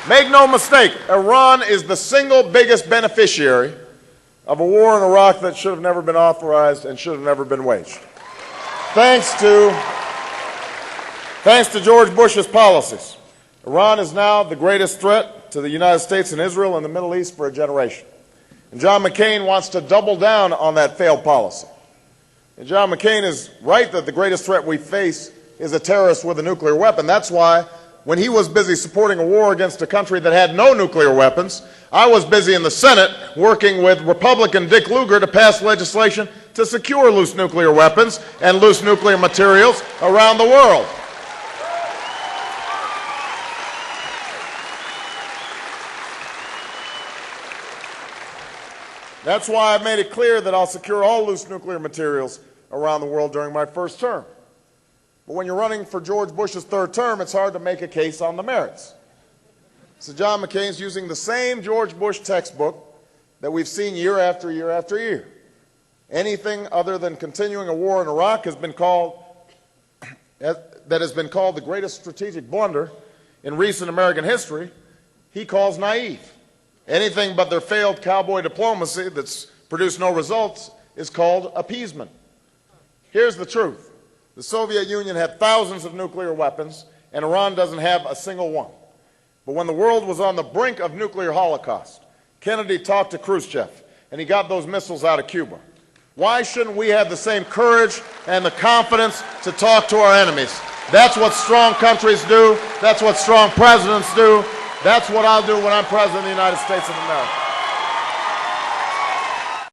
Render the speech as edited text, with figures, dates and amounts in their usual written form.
Make no mistake, Iran is the single biggest beneficiary of a war in Iraq that should have never been authorized and should have never been waged. Thanks to George Bush's policies, Iran is now the greatest threat to the United States and Israel and the Middle East for a generation. And John McCain wants to double down on that failed policy. And John McCain is right that the greatest threat we face is a terrorist with a nuclear weapon. That's why when he was busy supporting a war against a country that had no nuclear weapons, I was busy in the Senate working with Republican Dick Lugar to pass legislation to secure loose nuclear weapons and loose nuclear materials around the world. That's why I've made it clear that I'll secure all loose nuclear materials around the world during my first term. But when you're running for George Bush's third term, it's hard to make a case on the merits. So John McCain's using the same George Bush textbook that we've seen year after year after year. Anything other than continuing a war in Iraq has been called the greatest strategic blunder in recent American history, he calls naive. Anything but their failed cowboy diplomacy that's produced no results is called appeasement. Here's the truth. The Soviet Union had thousands of nuclear weapons, and Iran doesn't have a single one. But when the world was on the brink of nuclear holocaust, Kennedy talked to Khrushchev, and he got those missiles out of Cuba. Why shouldn't we have the same courage and the confidence to talk to our enemies? That's what strong countries do. That's what strong presidents do. That's what I'll do when I'm President of the United States of America.